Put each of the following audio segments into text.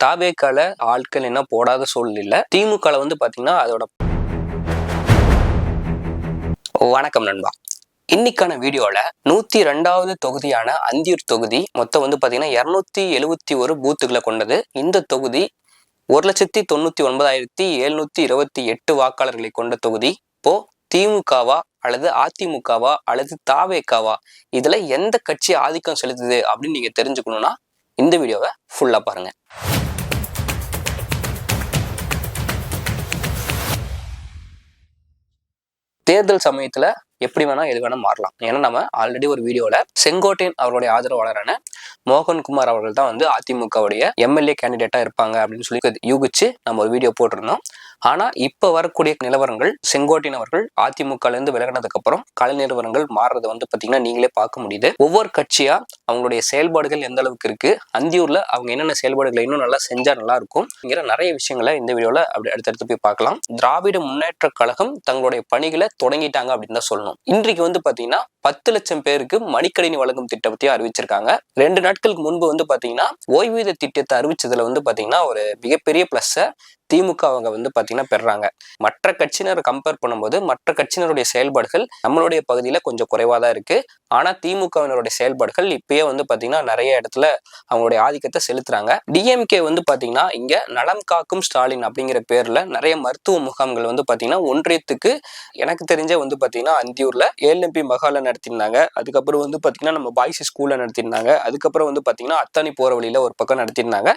தாவேக்கால ஆட்கள் என்ன போடாத சூழ்நிலை திமுக வந்து பாத்தீங்கன்னா அதோட. வணக்கம் நண்பா. இன்னைக்கான வீடியோல 102வது தொகுதியான அந்தியூர் தொகுதி மொத்தம் வந்து பாத்தீங்கன்னா 271 பூத்துகளை கொண்டது. இந்த தொகுதி 1,99,728 வாக்காளர்களை கொண்ட தொகுதி. இப்போ திமுகவா அல்லது அதிமுகவா அல்லது தாவேக்காவா இதுல எந்த கட்சி ஆதிக்கம் செலுத்துது அப்படின்னு நீங்க தெரிஞ்சுக்கணும்னா இந்த வீடியோவை ஃபுல்லா பாருங்க. தேர்தல் சமயத்துல எப்படி வேணா எது வேணா மாறலாம். ஏன்னா நம்ம ஆல்ரெடி ஒரு வீடியோல செங்கோட்டையன் அவருடைய ஆதரவாளரான மோகன்குமார் அவர்கள் தான் வந்து அதிமுகவுடைய எம்எல்ஏ கேண்டிடேட்டா இருப்பாங்க அப்படின்னு சொல்லி யூகிச்சு நம்ம ஒரு வீடியோ போட்டிருந்தோம். ஆனா இப்ப வரக்கூடிய நிலவரங்கள் செங்கோட்டையன் அவர்கள் அதிமுக இருந்து விலகினதுக்கு அப்புறம் கலை நிறுவனங்கள் மாறுறதை வந்து பாத்தீங்கன்னா நீங்களே பார்க்க முடியுது. ஒவ்வொரு கட்சியா அவங்களுடைய செயல்பாடுகள் எந்த அளவுக்கு இருக்கு, அந்தியூர்ல அவங்க என்னென்ன செயல்பாடுகளை இன்னும் நல்லா செஞ்சா நல்லா இருக்கும் நிறைய விஷயங்களை இந்த வீடியோல அப்படி அடுத்தடுத்து போய் பார்க்கலாம். திராவிட முன்னேற்ற கழகம் தங்களுடைய பணிகளை தொடங்கிட்டாங்க அப்படின்னு தான் சொல்லணும். இன்றைக்கு வந்து பாத்தீங்கன்னா 10 லட்சம் பேருக்கு மடிக்கணினி வழங்கும் திட்டத்தையும் அறிவிச்சிருக்காங்க. 2 நாட்களுக்கு முன்பு வந்து பாத்தீங்கன்னா ஓய்வூதிய திட்டத்தை அறிவிச்சதுல வந்து பாத்தீங்கன்னா ஒரு மிகப்பெரிய பிளஸ் திமுக அவங்க வந்து பாத்தீங்கன்னா பெறாங்க. மற்ற கட்சியினரை கம்பேர் பண்ணும்போது மற்ற கட்சியினருடைய செயல்பாடுகள் நம்மளுடைய பகுதியில கொஞ்சம் குறைவா தான் இருக்கு. ஆனா திமுகவினருடைய செயல்பாடுகள் இப்பயே வந்து பாத்தீங்கன்னா நிறைய இடத்துல அவங்களுடைய ஆதிக்கத்தை செலுத்துறாங்க. டிஎம்கே வந்து பாத்தீங்கன்னா இங்க நலம் காக்கும் ஸ்டாலின் அப்படிங்கிற பேர்ல நிறைய மருத்துவ முகாம்கள் வந்து பாத்தீங்கன்னா ஒன்றியத்துக்கு எனக்கு தெரிஞ்ச வந்து பாத்தீங்கன்னா அந்தியூர்ல ஏஎல்எம்பி மகால நடத்திருந்தாங்க. அதுக்கப்புறம் வந்து பாத்தீங்கன்னா நம்ம பாய்ஸ் ஸ்கூல்ல நடத்திருந்தாங்க. அதுக்கப்புறம் வந்து பாத்தீங்கன்னா அத்தானி போற வழியில ஒரு பக்கம் நடத்திருந்தாங்க.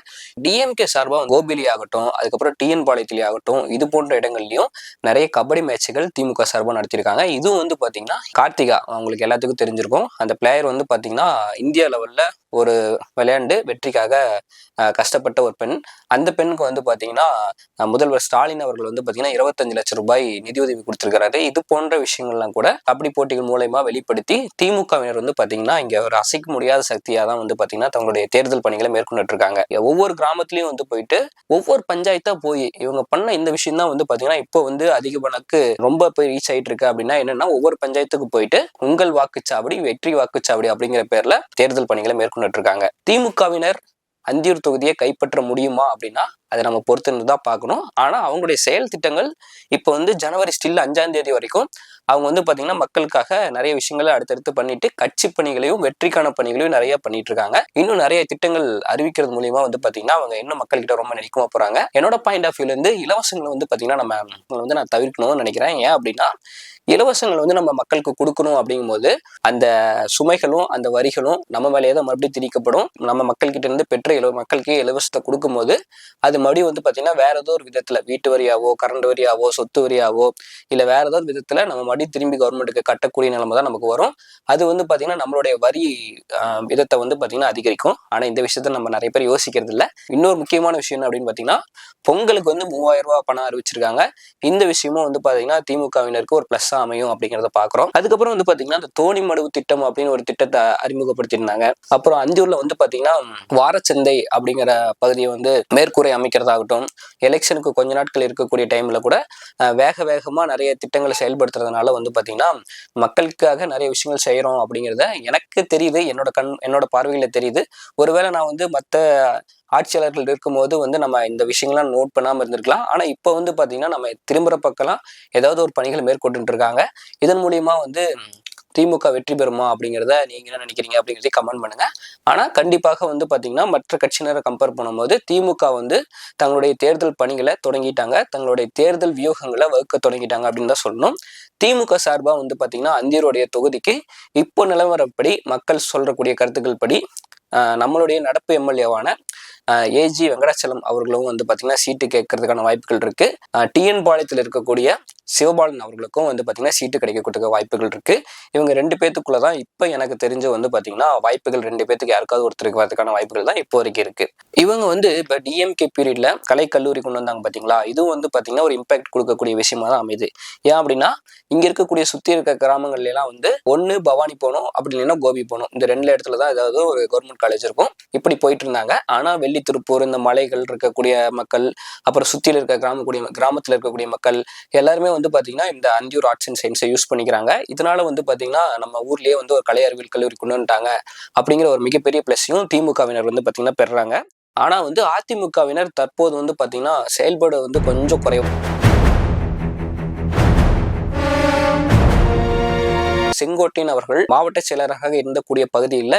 டிஎம்கே சார்பா கோபிலி ஆகட்டும், அதுக்கப்புறம் டிஎன் பாளையத்திலே ஆகட்டும், இது போன்ற இடங்கள்லயும் நிறைய கபடி மேட்சுகள் திமுக சார்பா நடத்திருக்காங்க. இதுவும் வந்து பாத்தீங்கன்னா கார்த்திகா அவங்களுக்கு எல்லாத்துக்கும் தெரிஞ்சிருக்கும். அந்த பிளேயர் வந்து பாத்தீங்கன்னா இந்தியா லெவல்ல ஒரு விளையாண்டு வெற்றிக்காக கஷ்டப்பட்ட ஒரு பெண். அந்த பெண்ணுக்கு வந்து பாத்தீங்கன்னா முதல்வர் ஸ்டாலின் அவர்கள் வந்து பாத்தீங்கன்னா 25 லட்சம் ரூபாய் நிதியுதவி கொடுத்திருக்கிறாரு. இது போன்ற விஷயங்கள்லாம் கூட கபடி போட்டிகள் மூலமா வெளிப்படுத்தி திமுகவினர் வந்து பாத்தீங்கன்னா இங்க ஒரு அசைக்க முடியாத சக்தியா தான் வந்து பாத்தீங்கன்னா தங்களுடைய தேர்தல் பணிகளை மேற்கொண்டு இருக்காங்க. ஒவ்வொரு கிராமத்திலயும் வந்து போயிட்டு ஒவ்வொரு பஞ்சாயத்தா போய் இவங்க பண்ண இந்த விஷயம் தான் வந்து பாத்தீங்கன்னா இப்போ வந்து அதிக பணக்கு ரொம்ப போய் ரீச் ஆயிட்டு இருக்கு. அப்படின்னா என்னன்னா ஒவ்வொரு பஞ்சாயத்துக்கு போயிட்டு உங்கள் வாக்குச்சாவடி வெற்றி வாக்குச்சாவடி அப்படிங்கிற பேர்ல தேர்தல் பணிகளை மேற்கொண்டு இருக்காங்க. திமுகவினர் அந்தியூர் தொகுதியை கைப்பற்ற முடியுமா அப்படின்னா அதை நம்ம பொறுத்து தான் பார்க்கணும். ஆனா அவங்களுடைய செயல் திட்டங்கள் இப்போ வந்து ஜனவரி 5ஆம் தேதி வரைக்கும் அவங்க வந்து பாத்தீங்கன்னா மக்களுக்காக நிறைய விஷயங்களை அடுத்தடுத்து பண்ணிட்டு கட்சி பணிகளையும் வெற்றிக்கான பணிகளையும் நிறைய பண்ணிட்டு இருக்காங்க. இன்னும் நிறைய திட்டங்கள் அறிவிக்கிறது மூலியமா வந்து பாத்தீங்கன்னா அவங்க இன்னும் மக்கள்கிட்ட ரொம்ப நெருக்கமா போறாங்க. என்னோட பாயிண்ட் ஆஃப் வியூல இருந்து இலவசங்களை வந்து பாத்தீங்கன்னா நம்ம வந்து நான் தவிர்க்கணும்னு நினைக்கிறேன். ஏன் அப்படின்னா இலவசங்கள் வந்து நம்ம மக்களுக்கு கொடுக்கணும் அப்படிங்கும்போது அந்த சுமைகளும் அந்த வரிகளும் நம்ம மேலேயே தான் மறுபடியும் திணிக்கப்படும். நம்ம மக்கள்கிட்ட இருந்து பெற்ற மக்களுக்கு இலவசத்தை கொடுக்கும்போது அது மறுபடியும் வந்து பாத்தீங்கன்னா வேற ஏதோ ஒரு விதத்துல வீட்டு வரியாவோ கரண்ட் வரியாவோ சொத்து வரியாவோ இல்ல வேற ஏதோ ஒரு விதத்துல நம்ம மறுபடியும் திரும்பி கவர்மெண்ட்டுக்கு கட்டக்கூடிய நிலைமை தான் நமக்கு வரும். அது வந்து பாத்தீங்கன்னா நம்மளுடைய வரி விதத்தை வந்து பாத்தீங்கன்னா அதிகரிக்கும். ஆனா இந்த விஷயத்த நம்ம நிறைய பேர் யோசிக்கிறது இல்லை. இன்னொரு முக்கியமான விஷயம் என்ன அப்படின்னு பாத்தீங்கன்னா பொங்கலுக்கு வந்து 3000 ரூபாய் பணம் அறிவிச்சிருக்காங்க. இந்த விஷயமும் வந்து பாத்தீங்கன்னா திமுகவினருக்கு ஒரு பிளஸ் அமையும் அப்படிங்கிறத பாக்குறோம். அதுக்கப்புறம் வந்து பாத்தீங்கன்னா இந்த தோணி மடுவு திட்டம் அப்படின்னு ஒரு திட்டத்தை அறிமுகப்படுத்தியிருந்தாங்க. அப்புறம் அந்தியூர்ல வந்து பாத்தீங்கன்னா வாரச்சந்தை அப்படிங்கிற பகுதியை வந்து மேற்கூரை அமைக்கிறதாகட்டும், எலெக்ஷனுக்கு கொஞ்ச நாட்கள் இருக்கக்கூடிய டைம்ல கூட வேகமா நிறைய திட்டங்களை செயல்படுத்துறதுனால வந்து பாத்தீங்கன்னா மக்களுக்காக நிறைய விஷயங்கள் செய்யறோம் அப்படிங்கிறத எனக்கு தெரியுது. என்னோட பார்வையில தெரியுது. ஒருவேளை நான் வந்து மற்ற ஆட்சியாளர்கள் இருக்கும்போது வந்து நம்ம இந்த விஷயங்கள்லாம் நோட் பண்ணாம இருந்திருக்கலாம். ஆனா இப்ப வந்து பாத்தீங்கன்னா நம்ம திரும்புற பக்கம்லாம் ஏதாவது ஒரு பணிகளை மேற்கொண்டு இருக்காங்க. இதன் மூலியமா வந்து திமுக வெற்றி பெறுமா அப்படிங்கிறத நீங்க என்ன நினைக்கிறீங்க அப்படிங்கிறத கமெண்ட் பண்ணுங்க. ஆனா கண்டிப்பாக வந்து பாத்தீங்கன்னா மற்ற கட்சியினரை கம்பேர் பண்ணும்போது திமுக வந்து தங்களுடைய தேர்தல் பணிகளை தொடங்கிட்டாங்க, தங்களுடைய தேர்தல் வியூகங்களை வகுக்க தொடங்கிட்டாங்க அப்படின்னு தான் சொல்லணும். திமுக சார்பா வந்து பாத்தீங்கன்னா அந்தியூருடைய தொகுதிக்கு இப்போ நிலவரப்படி மக்கள் சொல்றக்கூடிய கருத்துக்கள் படி நம்மளுடைய நடப்பு எம்எல்ஏவான ஏஜி வெங்கடாச்சலம் அவர்களும் வந்து பாத்தீங்கன்னா சீட்டு கேட்கறதுக்கான வாய்ப்புகள் இருக்கு. டிஎன் பாளையத்தில் இருக்கக்கூடிய சிவபாலன் அவர்களுக்கும் வந்து பாத்தீங்கன்னா சீட்டு கிடைக்கக்கூடிய வாய்ப்புகள் இருக்கு. இவங்க 2 பேத்துக்குள்ளதான் இப்ப எனக்கு தெரிஞ்ச வந்து பாத்தீங்கன்னா வாய்ப்புகள் 2 பேத்துக்கு யாருக்காவது ஒருத்தருக்கு வரதுக்கான வாய்ப்புகள் தான் இப்போ வரைக்கும் இருக்கு. இவங்க வந்து இப்ப டிஎம்கே பீரியட்ல கலை கல்லூரி கொண்டு வந்தாங்க பாத்தீங்களா, இதுவும் வந்து பாத்தீங்கன்னா ஒரு இம்பாக்ட் கொடுக்கக்கூடிய விஷயமா தான் அமைது. ஏன் அப்படின்னா இங்க இருக்கக்கூடிய சுத்தி இருக்க கிராமங்கள்ல எல்லாம் வந்து ஒண்ணு பவானி போகணும், அப்படி இல்லைன்னா கோபி போகணும். இந்த 2 இடத்துல தான் ஏதாவது ஒரு கவர்மெண்ட் காலேஜ் இருக்கும். இப்படி போயிட்டு இருந்தாங்க. ஆனா திருப்பூர் இந்த மலைகள் இருக்கக்கூடிய மக்கள், அப்புறம் சுத்தியில இருக்க கிராமத்துல இருக்கக்கூடிய மக்கள் எல்லாருமே வந்து பாத்தீங்கன்னா இந்த அந்தியூர் ஆர்ட்ஸ் அண்ட் சயின்ஸை யூஸ் பண்ணிக்கிறாங்க. இதனால வந்து பாத்தீங்கன்னா நம்ம ஊர்லயே வந்து ஒரு கலை அறிவியல் கல்லூரி கொண்டு வந்துட்டாங்க அப்படிங்கிற ஒரு மிகப்பெரிய பிளஸையும் திமுகவினர் வந்து பாத்தீங்கன்னா பெறாங்க. ஆனா வந்து அதிமுகவினர் தற்போது வந்து பாத்தீங்கன்னா செயல்பாடு வந்து கொஞ்சம் குறைவு. செங்கோட்டையன் அவர்கள் மாவட்ட செயலராக இருந்தக்கூடிய பகுதியில்